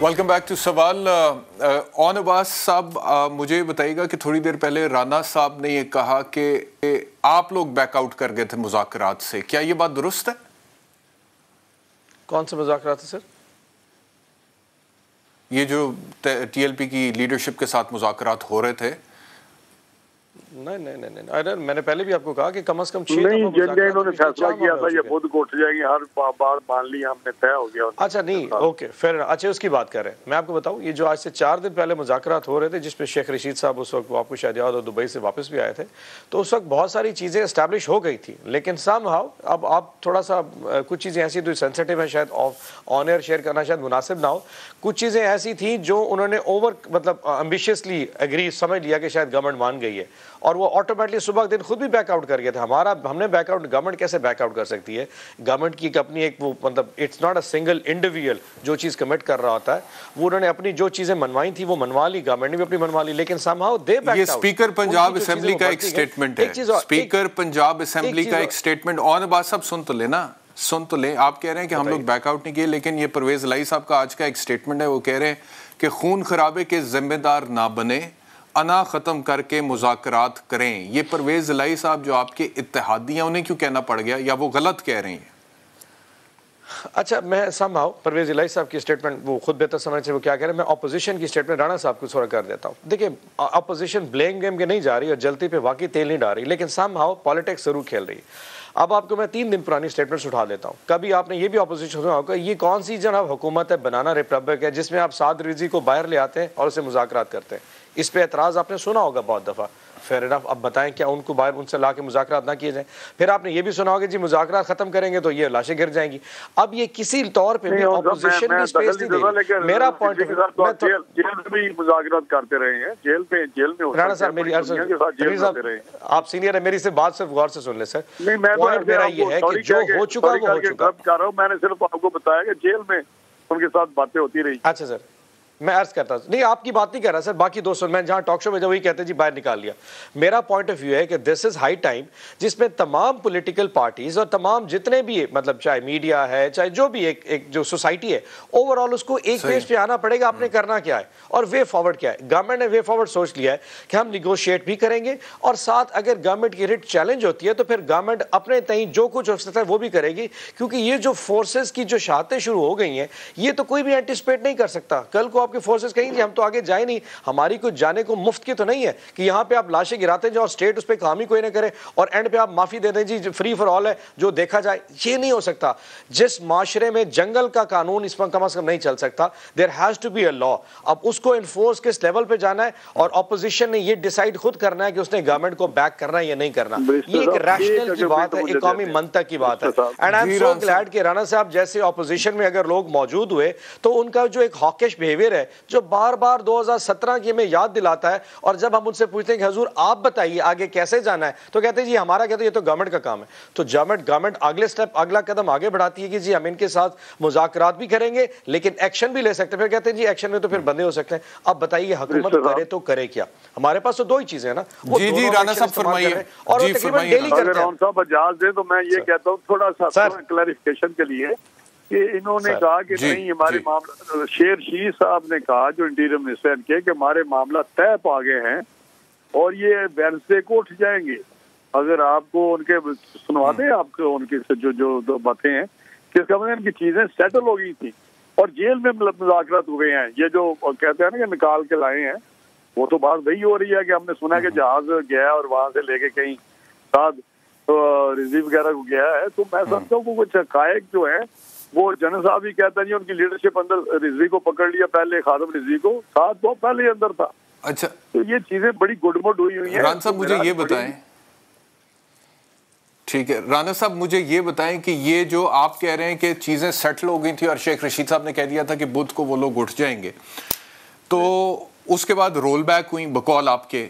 ویلکم بیک ٹو سوال. اون عباس صاحب, مجھے بتائیے گا کہ تھوڑی دیر پہلے رانا صاحب نے یہ کہا کہ آپ لوگ بیک آؤٹ کر گئے تھے مذاکرات سے, کیا یہ بات درست ہے؟
کون سے مذاکرات ہیں سر؟
یہ جو ٹی ایل پی کی لیڈرشپ کے ساتھ مذاکرات ہو رہے تھے.
نہیں, میں نے پہلے بھی آپ کو کہا کہ کم از کم 6
نہیں, جن انہوں نے فیصلہ کیا تھا یہ خود کو اٹھ جائیں گے, ہر بات مان لی ہم نے, طے ہو گیا.
اچھا نہیں, اوکے پھر اچھا اس کی بات کر رہے ہیں. میں آپ کو بتاؤں, یہ جو آج سے 4 دن پہلے مذاکرات ہو رہے تھے جس پہ شیخ رشید صاحب اس وقت آپ کو شاید یاد ہو دبئی سے واپس بھی آئے تھے, تو اس وقت بہت ساری چیزیں اسٹیبلش ہو گئی تھی, لیکن سم ہاؤ اب آپ تھوڑا سا کچھ چیزیں ایسی جو سینسٹیو ہیں, شاید آن ایئر شیئر کرنا شاید مناسب نہ ہو. کچھ چیزیں ایسی تھیں جو انہوں نے اوور مطلب ایمبیشیسلی ایگری سمجھ لیا کہ شاید گورنمنٹ مان گئی ہے, اور وہ آٹومیٹلی صبح دن خود بھی بیک آؤٹ کر گئے تھے. ہم نے بیک آؤٹ, گورنمنٹ کیسے بیک آؤٹ کر سکتی ہے؟ گورنمنٹ کی اپنی ایک وہ مطلب it's not a single individual جو چیز کمٹ کر رہا ہوتا ہے, وہ انہوں نے اپنی جو چیزیں منوائی تھی وہ منوا لی, گورنمنٹ نے بھی اپنی منوا لی, لیکن some how they back out.
یہ اسپیکر پنجاب اسمبلی کا ایک سٹیٹمنٹ ہے, اسپیکر پنجاب اسمبلی کا ایک سٹیٹمنٹ. اور بات صاحب سن تو لینا, سن تو لیں. آپ کہہ رہے ہیں کہ ہم لوگ بیک آؤٹ نہیں کیے, لیکن یہ پرویز الہی صاحب کا آج کا ایک سٹیٹمنٹ ہے, وہ کہہ رہے ہیں کہ خون خرابے کے ذمہ دار نہ بنے, انا ختم کر کے مذاکرات کریں. یہ پرویز الہی صاحب جو آپ کے اتحادی ہیں انہیں کیوں کہنا پڑ گیا, یا وہ غلط کہہ رہی ہیں؟
اچھا میں سمجھاؤں پرویز الہی صاحب کی سٹیٹمنٹ وہ خود بہتر سمجھ سے وہ کیا کہہ رہے ہیں. میں اپوزیشن کی سٹیٹمنٹ رانا صاحب کو تھوڑا کر دیتا ہوں. دیکھیں اپوزیشن بلیم گیم کے نہیں جا رہی اور جلتی پہ واقعی تیل نہیں ڈال رہی, لیکن سمہاؤ پالیٹکس ضرور کھیل رہی. اب آپ کو میں 3 دن پرانی سٹیٹمنٹس اٹھا دیتا ہوں. کبھی آپ نے یہ بھی اپوزیشن سنا ہوگا, یہ کون سی جناب حکومت ہے, بنانا ریپبلک ہے, جس میں آپ سعد رضوی کو باہر لے آتے ہیں اور اسے مذاکرات کرتے ہیں. اس پہ اعتراض آپ نے سنا ہوگا بہت دفعہ. فیئر انف, اب بتائیں کیا ان کو باہر ان سے لا کے مذاکرات نہ کیے جائیں؟ پھر آپ نے یہ بھی سنا ہوگا جی مذاکرات ختم کریں گے تو یہ لاشیں گر جائیں گی. اب یہ کسی طور پہ بھی اپوزیشن بھی اسپیس نہیں دے رہی. میرا پوائنٹ
جیل میں بھی مذاکرات کرتے رہے ہیں, جیل میں
رانا صاحب میری آپ سینئر ہے, میری سے بات صرف غور سے سن لیں سر. پوائنٹ میرا یہ ہے کہ جو ہو چکا وہ ہو چکا.
میں نے صرف آپ کو بتایا کہ جیل میں ان کے ساتھ باتیں ہوتی رہی.
اچھا سر میں عرض کرتا ہوں, نہیں آپ کی بات نہیں کر رہا سر, باقی دوستوں میں جہاں ٹاک شو میں جو وہی کہتے ہیں جی باہر نکال لیا. میرا پوائنٹ آف ویو ہے کہ دس از ہائی ٹائم جس میں تمام پولیٹیکل پارٹیز اور تمام جتنے بھی مطلب چاہے میڈیا ہے چاہے جو بھی ایک جو سوسائٹی ہے اوور آل اس کو ایک پیج پہ آنا پڑے گا. آپ نے کرنا کیا ہے اور وے فارورڈ کیا ہے. گورنمنٹ نے وے فارورڈ سوچ لیا ہے کہ ہم نیگوشیٹ بھی کریں گے, اور ساتھ اگر گورنمنٹ کی ریٹ چیلنج ہوتی ہے تو پھر گورنمنٹ اپنے تئیں جو کچھ ہو سکتا ہے وہ بھی کرے گی, کیونکہ یہ جو فورسز کی جو شہادتیں شروع ہو گئی ہیں یہ تو کوئی بھی اینٹیسپیٹ نہیں کر سکتا. کل کو آپ کے فورسز کہیں گے ہم تو آگے جائیں نہیں, ہماری کوئی جانے کو مفت کی تو نہیں ہے کہ یہاں پہ آپ لاشیں گراتے جاؤ اور اسٹیٹ اس پہ کام ہی کوئی نہ کرے اور اینڈ پہ آپ معافی دے دیں جی فری فار آل ہے جو دیکھا جائے. یہ نہیں ہو سکتا. جس معاشرے میں جنگل کا قانون اس میں کم از کم نہیں چل سکتا, دیر ہیز ٹو بی اے لا. اب اس کو انفورس کس لیول پہ جانا ہے, اور اپوزیشن نے یہ ڈیسائیڈ خود کرنا ہے کہ اس نے گورنمنٹ کو بیک کرنا ہے یا نہیں کرنا. یہ ایک ریشنل کی بات ہے, ایک قومی منطق کی بات ہے. And I am so glad کہ رانا صاحب جیسے اپوزیشن میں اگر لوگ موجود ہوئے تو ان کا جو ایک ہاکش بیہیویئر ہے جو بار بار 2017 کی ہمیں یاد دلاتا ہے, اور جب ہم ان سے پوچھتے ہیں کہ حضور آپ بتائیے آگے کیسے جانا ہے تو کہتے ہیں جی ہمارا کہتے ہیں یہ تو گورنمنٹ کا کام ہے. تو گورنمنٹ اگلے سٹیپ اگلا قدم آگے بڑھاتی ہے کہ جی ہم ان کے ساتھ مذاکرات بھی کریں گے لیکن ایکشن بھی لے سکتے ہیں. پھر کہتے ہیں جی ایکشن میں تو پھر بندے ہو سکتے ہیں. اب بتائیے حکومت کرے تو کرے کیا؟ ہمارے پاس تو 2 ہی چیزیں ہیں نا.
جی جی رانا صاحب فرمائیے.
اور وہ تقریباً ڈیلی کرتے ہیں.
صاحب اجازت دیں تو میں یہ کہتا ہوں تھوڑا سا کلیریفیکیشن کے لیے کہ انہوں نے کہا کہ نہیں ہمارے معاملہ, شیر شیخ صاحب نے کہا جو انٹیریئر منسٹر کے کہ ہمارے معاملہ طے پا گئے ہیں اور یہ ویڈنسڈے کو اٹھ جائیں گے. اگر آپ کو ان کے سنوا دیں آپ کو ان کی جو باتیں ہیں کہ اس کا مطلب ان کی چیزیں سیٹل ہو گئی تھیں اور جیل میں مذاکرات ہوئے ہیں. یہ جو کہتے ہیں نا کہ نکال کے لائے ہیں وہ تو بات وہی ہو رہی ہے کہ ہم نے سنا کہ جہاز گیا اور وہاں سے لے کے کہیں ساتھ رضوی وغیرہ کو گیا ہے. تو میں سمجھتا ہوں کہ کچھ حقائق جو ہیں وہ جنرل صاحب بھی کہتا نہیں ان کی لیڈرشپ اندر رضوی کو پکڑ لیا, پہلے خادم رضوی کو ساتھ تو پہلے ہی اندر تھا.
اچھا
تو یہ چیزیں بڑی گڈمڈ ہوئی ہیں.
رانا صاحب مجھے یہ بتائیں, ٹھیک ہے رانا صاحب مجھے یہ بتائیں کہ یہ جو آپ کہہ رہے ہیں کہ چیزیں سیٹل ہو گئی تھی اور شیخ رشید صاحب نے کہہ دیا تھا کہ بدھ کو وہ لوگ اٹھ جائیں گے, تو اس کے بعد رول بیک ہوئی بقول آپ کے.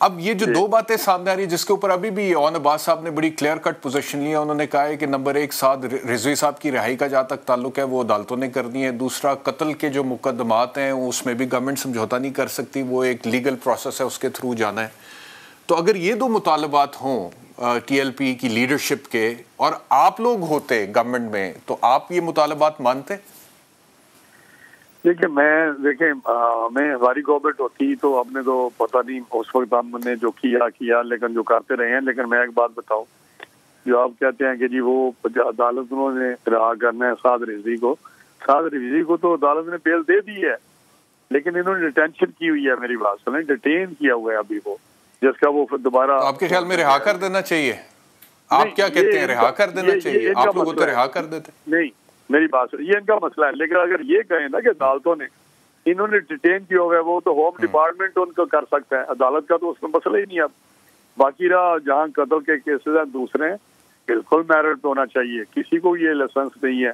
اب یہ جو دو باتیں سامنے آ رہی ہیں جس کے اوپر ابھی بھی اون عباس صاحب نے بڑی کلیئر کٹ پوزیشن لی ہے. انہوں نے کہا ہے کہ نمبر 1 سعد رضوی صاحب کی رہائی کا جہاں تک تعلق ہے وہ عدالتوں نے کرنی ہے. دوسرا قتل کے جو مقدمات ہیں اس میں بھی گورنمنٹ سمجھوتا نہیں کر سکتی, وہ ایک لیگل پروسیس ہے, اس کے تھرو جانا ہے. تو اگر یہ دو مطالبات ہوں ٹی ایل پی کی لیڈرشپ کے اور آپ لوگ ہوتے گورنمنٹ میں, تو آپ یہ مطالبات مانتے؟
دیکھیں ہمیں ہماری گورنمنٹ ہوتی تو ہم نے تو پتہ نہیں اس وقت ہم نے جو کیا لیکن جو کرتے رہے ہیں. لیکن میں ایک بات بتاؤں, جو آپ کہتے ہیں کہ جی وہ عدالت انہوں نے رہا کرنا ہے سعد رضوی کو تو عدالت نے بیل دے دی ہے, لیکن انہوں نے ڈیٹینشن کی ہوئی ہے. میری بات سنیں, ڈیٹین کیا ہوا ہے ابھی وہ, جس کا وہ دوبارہ.
آپ کے خیال میں رہا کر دینا چاہیے؟ آپ کیا کہتے ہیں, رہا کر دینا چاہیے؟ آپ لوگوں تو رہا کر دیتے.
نہیں, میری بات یہ ان کا مسئلہ ہے. لیکن اگر یہ کہیں نا کہ عدالتوں نے انہوں نے ڈیٹین کیا ہوا ہے, وہ تو ہوم ڈپارٹمنٹ ان کو کر سکتا ہے, عدالت کا تو اس میں مسئلہ ہی نہیں. اب باقی رہا جہاں قتل کے کیسز ہیں دوسرے, بالکل میرٹ ہونا چاہیے. کسی کو یہ لائسنس نہیں ہے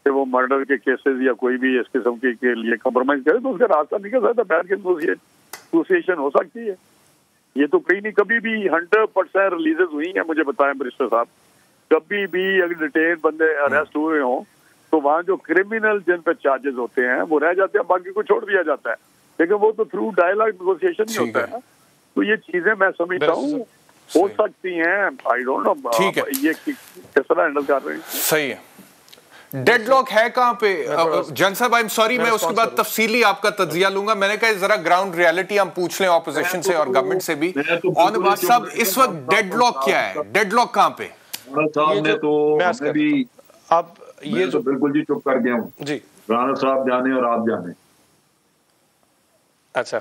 کہ وہ مرڈر کے کیسز یا کوئی بھی اس قسم کے لیے کمپرومائز کرے, تو اس کا راستہ نکل سکتا ہے, بیٹھ کے نیگوشیشن ہو سکتی ہے. یہ تو کہیں نہیں, کبھی بھی 100% ریلیزز ہوئی ہیں, مجھے بتائیں برسٹر صاحب, کبھی بھی اگر ڈیٹین بندے اریسٹ ہوئے ہوں تو وہاں جو کرمنل جن پہ چارجز ہوتے ہیں وہ رہ جاتے ہیں, باقی کو چھوڑ دیا جاتا ہے. لیکن وہ تو تھرو ڈائلاگ نیگوشیشن ہی ہوتا ہے. تو یہ چیزیں میں سمجھتا ہوں ہو سکتی ہیں. آئی ڈونٹ نو یہ کس طرح ہینڈل کر رہے ہیں.
صحیح ہے. ڈیڈ لاک ہے کہاں پہ جن صاحب؟ آئی ایم سوری, میں اس کے بعد تفصیلی آپ کا تجزیہ لوں گا. میں نے کہا ذرا گراؤنڈ ریالٹی ہم پوچھ لیں اپوزیشن سے اور گورنمنٹ سے بھی. اون عباس صاحب, اس وقت ڈیڈ لاک کیا ہے؟ ڈیڈ لاک کہاں پہ؟
اب یہ تو بالکل جی چپ کر گیا ہوں جی, رانا صاحب جانے اور آپ جانے.
اچھا,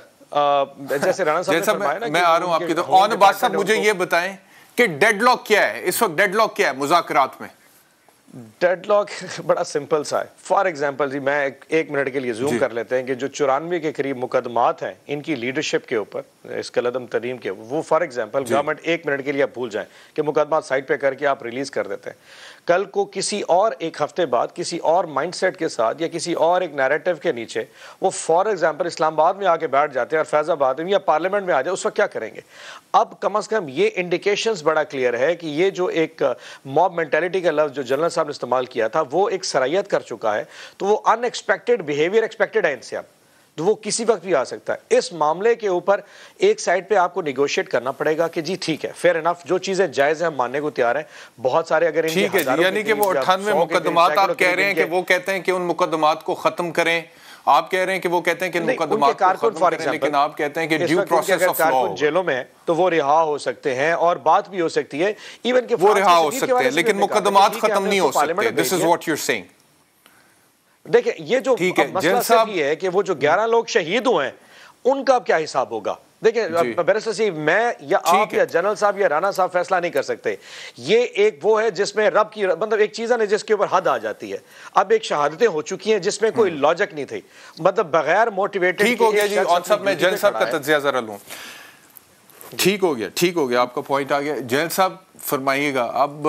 جیسے رانا صاحب
میں آ رہا ہوں آپ کی طرف. اون عباس صاحب مجھے یہ بتائیں کہ ڈیڈ لاک کیا ہے اس وقت؟ ڈیڈ لاک کیا ہے مذاکرات میں؟
ڈیڈ لاک بڑا سمپل سا ہے. فار ایگزامپل جی, میں ایک منٹ کے لیے زوم کر لیتے ہیں کہ جو 94 کے قریب مقدمات ہیں ان کی لیڈرشپ کے اوپر, اس کا لدم تریم کے, وہ فار ایگزامپل گورنمنٹ ایک منٹ کے لیے آپ بھول جائیں کہ مقدمات سائٹ پہ کر کے آپ ریلیز کر دیتے ہیں. کل کو کسی اور ایک ہفتے بعد کسی اور مائنڈ سیٹ کے ساتھ یا کسی اور ایک نیریٹو کے نیچے وہ فار ایگزامپل اسلام آباد میں آ کے بیٹھ جاتے ہیں اور فیض آباد میں یا پارلیمنٹ میں آ جائے, اس وقت کیا کریں گے؟ اب کم از کم یہ انڈیکیشنز بڑا کلیئر ہے کہ یہ جو ایک موب مینٹیلٹی کا لفظ جو جنرل صاحب نے استعمال کیا تھا وہ ایک سرائیت کر چکا ہے. تو وہ ان ایکسپیکٹڈ بیہیویئر ایکسپیکٹڈ ہے ان سے, اب تو وہ کسی وقت بھی آ سکتا ہے. اس معاملے کے اوپر ایک سائڈ پہ آپ کو نیگوشیٹ کرنا پڑے گا کہ جی ٹھیک ہے, فیئر انف, جو چیزیں جائز ہیں ہم ماننے کو تیار ہیں. بہت سارے اگر
ٹھیک ہے, یعنی کہ وہ 98 مقدمات آپ کہہ رہے ہیں کہ وہ کہتے ہیں کہ ان مقدمات کو ختم کریں, آپ کہہ رہے ہیں کہ وہ کہتے ہیں کہ مقدمات کو ختم کریں, لیکن آپ کہتے ہیں کہ ڈیو پروسیس آف لا
جیلوں میں تو وہ رہا ہو سکتے ہیں اور بات بھی ہو سکتی ہے, ایون کہ
وہ رہا ہو سکتے ہیں لیکن مقدمات ختم نہیں ہو سکتے. This is what you are seeing.
دیکھیں یہ جو مسئلہ صرف یہ ہے کہ وہ جو 11 لوگ شہید ہوئے ہیں ان کا کیا حساب ہوگا. دیکھیں بیرسٹر صاحب, میں یا آپ یا جنرل صاحب یا رانا صاحب فیصلہ نہیں کر سکتے. یہ ایک وہ ہے جس میں رب کی مطلب ایک چیز ہے جس کے اوپر حد آ جاتی ہے. اب ایک شہادتیں ہو چکی ہیں جس میں کوئی لاجک نہیں تھی, مطلب بغیر موٹیویٹڈ.
ٹھیک ہو گیا جی, اور صاحب میں جنرل صاحب کا تجزیہ ذرا لوں. ٹھیک ہو گیا, آپ کا پوائنٹ آ گیا. جنرل صاحب فرمائیے گا, اب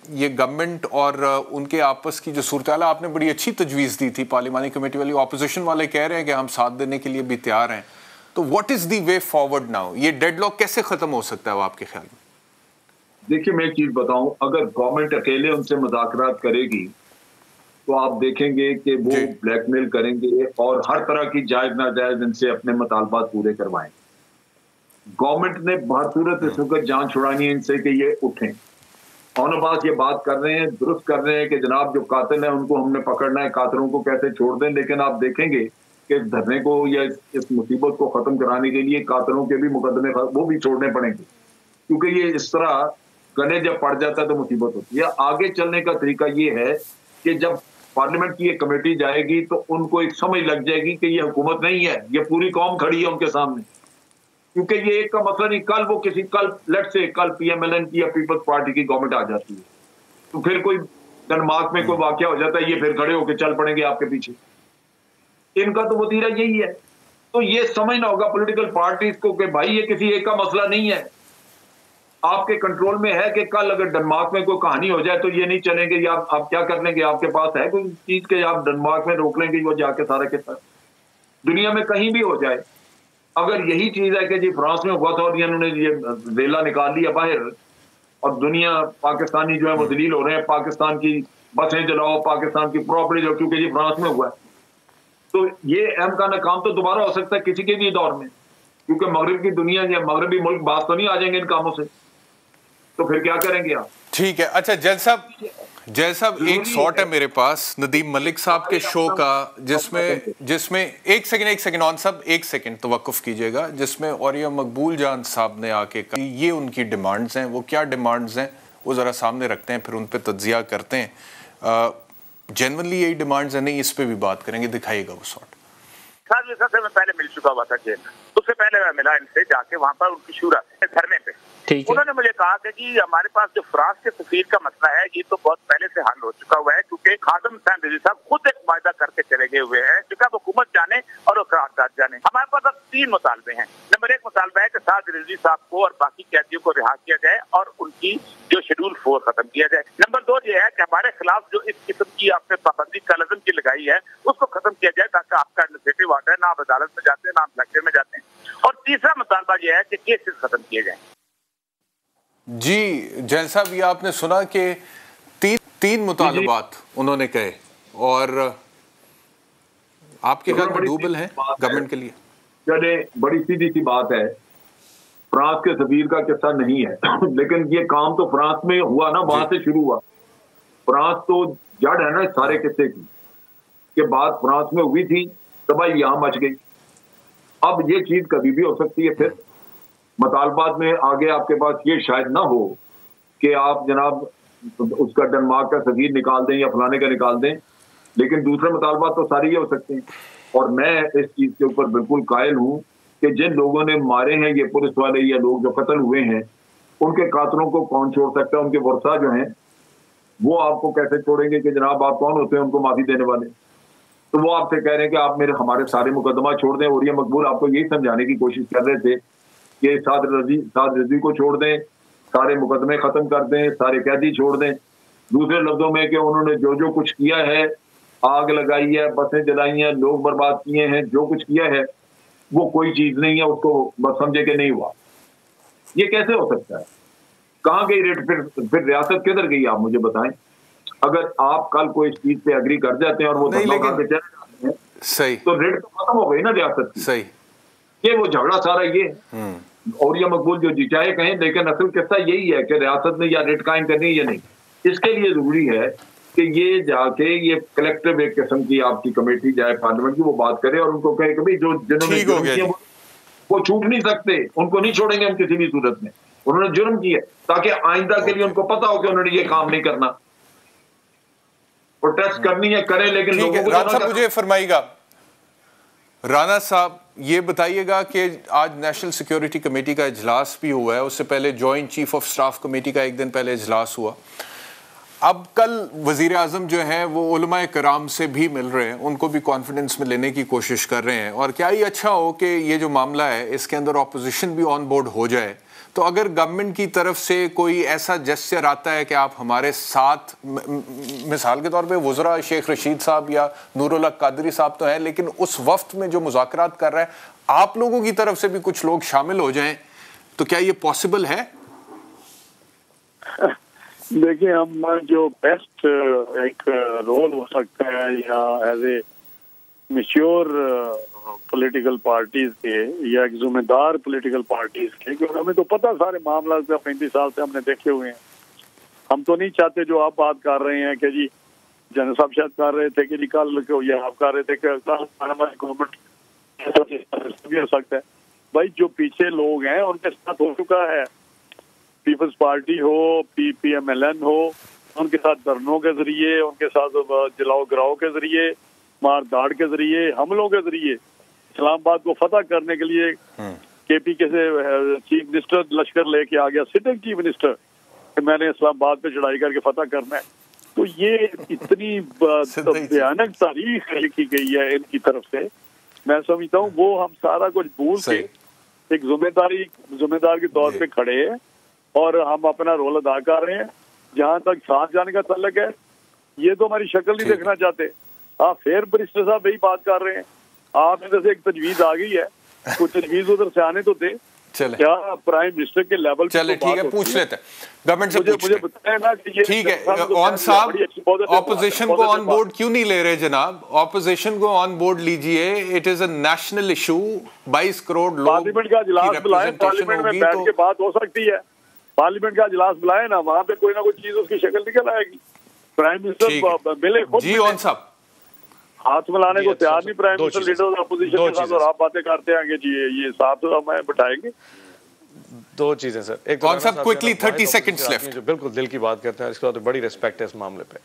یہ گورنمنٹ اور ان کے آپس کی جو صورتحال ہے, آپ نے بڑی اچھی تجویز دی تھی پارلیمانی کمیٹی والی, اپوزیشن والے کہہ رہے ہیں کہ ہم ساتھ دینے کے لیے بھی تیار ہیں. تو what is the way forward now? یہ ڈیڈ لاک کیسے ختم ہو سکتا ہے آپ کے خیال میں؟
دیکھیے میں ایک چیز بتاؤں, اگر گورنمنٹ اکیلے ان سے مذاکرات کرے گی تو آپ دیکھیں گے کہ وہ بلیک میل کریں گے اور ہر طرح کی جائز ناجائز ان سے اپنے مطالبات پورے کروائیں. گورنمنٹ نے بہت صورت اس وقت جان چھڑانی ہے ان سے کہ یہ اٹھیں. اون عباس یہ بات کر رہے ہیں, درست کر رہے ہیں کہ جناب جو قاتل ہیں ان کو ہم نے پکڑنا ہے, قاتلوں کو کیسے چھوڑ دیں. لیکن آپ دیکھیں گے کہ اس دھرنے کو یا اس مصیبت کو ختم کرانے کے لیے قاتلوں کے بھی مقدمے وہ بھی چھوڑنے پڑیں گے, کیونکہ یہ اس طرح گلے جب پڑ جاتا ہے تو مصیبت ہوتی ہے. آگے چلنے کا طریقہ یہ ہے کہ جب پارلیمنٹ کی ایک کمیٹی جائے گی تو ان کو ایک سمجھ لگ جائے گی کہ یہ حکومت نہیں ہے, یہ پوری قوم کھڑی ہے ان کے سامنے. کیونکہ یہ ایک کا مسئلہ نہیں, کل وہ کل پی ایم ایل این کی یا پیپلز پارٹی کی گورنمنٹ آ جاتی ہے تو پھر کوئی ڈنمارک میں کوئی واقعہ ہو جاتا ہے, یہ پھر کھڑے ہو کے چل پڑیں گے آپ کے پیچھے. ان کا تو وتیرہ یہی ہے. تو یہ سمجھنا ہوگا پولیٹیکل پارٹیز کو کہ بھائی یہ کسی ایک کا مسئلہ نہیں ہے, آپ کے کنٹرول میں ہے کہ کل اگر ڈنمارک میں کوئی کہانی ہو جائے تو یہ نہیں چلیں گے, یا آپ کیا کر لیں گے, آپ کے پاس ہے کوئی چیز کہ آپ ڈنمارک میں روک لیں گے وہ جا کے سارا کے ساتھ. دنیا میں کہیں بھی ہو جائے, اگر یہی چیز ہے کہ جی فرانس میں ہوا تھا اور انہوں نے یہ ریلا نکال لیا باہر اور دنیا پاکستانی جو ہے وہ دلیل ہو رہے ہیں، پاکستان کی بسیں جلاؤ، پاکستان کی پراپرٹی جو کیونکہ جی فرانس میں ہوا ہے، تو یہ اہم کا ناکام تو دوبارہ ہو سکتا ہے کسی کے بھی دور میں، کیونکہ مغرب کی دنیا یا مغربی ملک باز تو نہیں آ جائیں گے ان کاموں سے، تو پھر کیا کریں گے آپ؟
ٹھیک ہے، اچھا جیل صاحب ایک ساٹ ہے میرے پاس ندیم ملک صاحب کے شو کا، جس میں ایک سیکنڈ آن صاحب ایک سیکنڈ توقف کیجئے گا، جس میں اوریا مقبول جان صاحب نے آ کے کہا یہ ان کی ڈیمانڈز ہیں، وہ کیا ڈیمانڈز ہیں وہ ذرا سامنے رکھتے ہیں، پھر ان پہ تجزیہ کرتے ہیں، جینونلی یہی ڈیمانڈز ہیں، نہیں اس پہ بھی بات کریں گے، دکھائیے گا وہ ساٹ۔
صاحب سے میں پہلے مل چکا ہوا تھا جیل میں، اس سے پہلے میں ملا ان سے جا کے وہاں پر ان کی شورا دھرنے پہ، انہوں نے مجھے کہا کہ جی ہمارے پاس جو فرانس کے سفیر کا مسئلہ ہے یہ تو بہت پہلے سے حل ہو چکا ہوا ہے، کیونکہ خادم حسین رضوی صاحب خود ایک معاہدہ کر کے چلے گئے ہوئے ہیں، کیونکہ حکومت جانے اور قرارداد جانے۔ ہمارے پاس اب 3 مطالبے ہیں۔ نمبر 1 مطالبہ ہے کہ سعد رضوی صاحب کو اور باقی قیدیوں کو رہا کیا جائے اور ان کی جو شیڈول 4 ختم کیا جائے۔ نمبر 2 یہ ہے کہ ہمارے خلاف جو اس قسم کی آپ نے پابندی کالعزم کی لگائی ہے اس کو ختم کیا جائے، تاکہ آپ کا ایڈمنسٹریٹو آرڈر ہے، نہ آپ عدالت میں جاتے ہیں نہ آپ لیکچر میں جاتے ہیں۔ اور تیسرا مطالبہ یہ ہے کہ کیسز ختم کیے جائیں۔
جی جیل صاحب، یہ آپ نے سنا کہ 3 مطالبات انہوں نے کہے، اور آپ کے خیال میں ڈوبل ہیں گورنمنٹ کے لیے؟
چلے بڑی سیدھی سی بات ہے، فرانس کے سفیر کا قصہ نہیں ہے، لیکن یہ کام تو فرانس میں ہوا نا، وہاں سے شروع ہوا۔ فرانس تو جڑ ہے نا سارے قصے کی، کہ بات فرانس میں ہوئی تھی، تباہی یہاں مچ گئی۔ اب یہ چیز کبھی بھی ہو سکتی ہے، پھر مطالبات میں آگے آپ کے پاس یہ شاید نہ ہو کہ آپ جناب اس کا ڈنمارک کا سفیر نکال دیں یا فلانے کا نکال دیں، لیکن دوسرے مطالبات تو سارے یہ ہو سکتے ہیں۔ اور میں اس چیز کے اوپر بالکل قائل ہوں کہ جن لوگوں نے مارے ہیں یہ پولیس والے یا لوگ جو قتل ہوئے ہیں، ان کے قاتلوں کو کون چھوڑ سکتا ہے؟ ان کے ورثاء جو ہیں وہ آپ کو کیسے چھوڑیں گے کہ جناب آپ کون ہوتے ہیں ان کو معافی دینے والے؟ تو وہ آپ سے کہہ رہے ہیں کہ آپ ہمارے سارے مقدمہ چھوڑ دیں، اور یہ مقبول آپ کو یہی سمجھانے کی کوشش کر رہے تھے کہ سعد رضوی کو چھوڑ دیں، سارے مقدمے ختم کر دیں، سارے قیدی چھوڑ دیں۔ دوسرے لفظوں میں کہ انہوں نے جو کچھ کیا ہے، آگ لگائی ہے، بسیں جلائی ہیں، لوگ برباد کیے ہیں، جو کچھ کیا ہے وہ کوئی چیز نہیں ہے، اس کو بس سمجھے کہ نہیں ہوا۔ یہ کیسے ہو سکتا ہے؟ کہاں گئی ریٹ؟ پھر ریاست کدھر گئی آپ مجھے بتائیں۔ اگر آپ کل کوئی اس چیز پہ اگری کر جاتے ہیں اور وہ
صحیح
تو ریٹ تو ختم ہو گئی نا ریاست کی۔
صحیح،
یہ وہ جھگڑا سارا یہ اور یہ مقبول جو جی چاہے کہیں، لیکن اصل قصہ یہی ہے کہ ریاست نے یا ریٹ قائم کرنی ہے یا نہیں۔ اس کے لیے ضروری ہے کہ یہ جا کے یہ کلیکٹیو ایک قسم کی آپ کی کمیٹی جائے پارلیمنٹ کی، وہ بات کرے اور ان کو کہے کہ بھائی جنہوں نے جرم کیا وہ چھوٹ نہیں سکتے، ان کو نہیں چھوڑیں گے ہم کسی بھی صورت میں، انہوں نے جرم کیا، تاکہ آئندہ کے لیے ان کو پتا ہو کہ انہوں نے یہ کام نہیں کرنا۔ پروٹیسٹ کرنی ہے کریں، لیکن لوگوں کو
رانا صاحب مجھے فرمائیے گا، رانا صاحب یہ بتائیے گا کہ آج نیشنل سیکیورٹی کمیٹی کا اجلاس بھی ہوا ہے، اس سے پہلے joint chief of staff committee کا ایک دن پہلے اجلاس ہوا، اب کل وزیر اعظم جو ہیں وہ علماء کرام سے بھی مل رہے ہیں، ان کو بھی کانفیڈنس میں لینے کی کوشش کر رہے ہیں، اور کیا یہ اچھا ہو کہ یہ جو معاملہ ہے اس کے اندر اپوزیشن بھی آن بورڈ ہو جائے، تو اگر گورنمنٹ کی طرف سے کوئی ایسا جسچر آتا ہے کہ آپ ہمارے ساتھ، مثال کے طور پہ وزراء شیخ رشید صاحب یا نور اللہ قادری صاحب تو ہیں، لیکن اس وفد میں جو مذاکرات کر رہا ہے آپ لوگوں کی طرف سے بھی کچھ لوگ شامل ہو جائیں، تو کیا یہ پاسبل ہے؟
دیکھیں، ہم جو بیسٹ ایک رول ہو سکتا ہے یا as a mature political parties کے یا ایک ذمہ دار پولیٹیکل پارٹیز کے، کیونکہ ہمیں تو پتہ سارے معاملات 35 سال سے ہم نے دیکھے ہوئے ہیں، ہم تو نہیں چاہتے جو آپ بات کر رہے ہیں کہ جی جنرل صاحب شاید کر رہے تھے کہ جی کل یا آپ کر رہے تھے کہ ہماری گورنمنٹ بھی ہو سکتا ہے۔ بھائی جو پیچھے لوگ ہیں ان کے ساتھ ہو چکا ہے، پیپلز پارٹی ہو، پی ایم ایل این ہو، ان کے ساتھ دھرنوں کے ذریعے، ان کے ساتھ جلاؤ گراؤ کے ذریعے، مار داڑ کے ذریعے، حملوں کے ذریعے اسلام آباد کو فتح کرنے کے لیے کے پی کے سے چیف منسٹر لشکر لے کے آ گیا، سٹنگ چیف منسٹر، کہ میں نے اسلام آباد پہ چڑھائی کر کے فتح کرنا ہے۔ تو یہ اتنی بھیانک تاریخ لکھی گئی ہے ان کی طرف سے، میں سمجھتا ہوں وہ ہم سارا کچھ بھول کے ایک ذمہ دار کے طور پہ کھڑے ہیں اور ہم اپنا رول ادا کر رہے ہیں۔ جہاں تک ساتھ جانے کا تعلق ہے، یہ تو ہماری شکل نہیں دیکھنا چاہتے۔ آپ پھر برسٹر صاحب یہی بات کر رہے ہیں، آپ ادھر سے ایک تجویز آ گئی ہے کچھ تجویز ادھر سے آنے تو دے. کیا پرائم منسٹر کے لیول
چلے ٹھیک ہے پوچھ لیتے ہیں گورنمنٹ سے پوچھ لیتے. ٹھیک ہے اون صاحب اپوزیشن کو آن بورڈ کیوں نہیں لے رہے جناب؟ اپوزیشن کو آن بورڈ لیجئے. It is a national issue. 22 crore لوگ
پارلیمنٹ کا اجلاس بلائیں, پارلیمنٹ میں بیٹھ کے بات ہو سکتی ہے. پارلیمنٹ کا اجلاس بلائے نا, وہاں پہ کوئی نہ کوئی چیز اس کی شکل نکل آئے گی. پرائم منسٹر ملے خود
جی اون صاحب
ہاتھ ملانے کو تیار نہیں پرائم منسٹر لیڈر اپوزیشن کے ساتھ, اور آپ باتیں کرتے ہیں کہ جی یہ ساتھ ہمیں بٹھائیں گے.
دو چیزیں سر. ایک
کون صاحب کوئکلی 30 سیکنڈز لیفٹ.
جو بالکل دل کی بات کرتے ہیں, اس کے بعد بڑی ریسپیکٹ ہے اس معاملے پہ.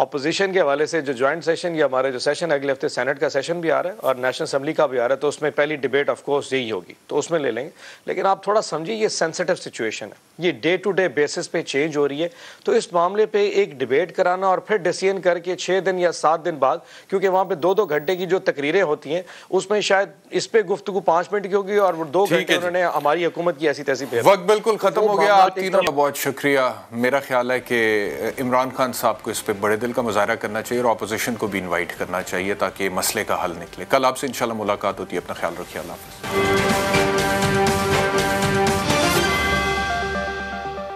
اپوزیشن کے حوالے سے جو جوائنٹ سیشن یا ہمارے جو سیشن اگلے ہفتے سینٹ کا سیشن بھی آ رہا ہے اور نیشنل اسمبلی کا بھی آ رہا ہے, تو اس میں پہلی ڈیبیٹ آف کورس یہی ہوگی, تو اس میں لے لیں گے. لیکن آپ تھوڑا سمجھیے یہ سینسٹیو سچویشن ہے, یہ ڈے ٹو ڈے بیسس پہ چینج ہو رہی ہے. تو اس معاملے پہ ایک ڈیبیٹ کرانا اور پھر ڈیسیژن کر کے 6 دن یا 7 دن بعد, کیونکہ وہاں پہ 2 گھنٹے کی جو تقریریں ہوتی ہیں اس میں شاید اس پہ گفتگو 5 منٹ کی ہوگی اور 2 گھنٹے انہوں نے ہماری حکومت کی ایسی تیسی پہ.
وقت بالکل ختم ہو گیا. آپ تینوں کا بہت شکریہ. میرا خیال ہے کہ عمران خان صاحب کو اس پہ بڑے دل کا مظاہرہ کرنا چاہیے اور اپوزیشن کو بھی انوائٹ کرنا چاہیے تاکہ مسئلے کا حل نکلے. کل آپ سے انشاءاللہ ملاقات ہوتی ہے. اپنا خیال رکھیے. اللہ حافظ.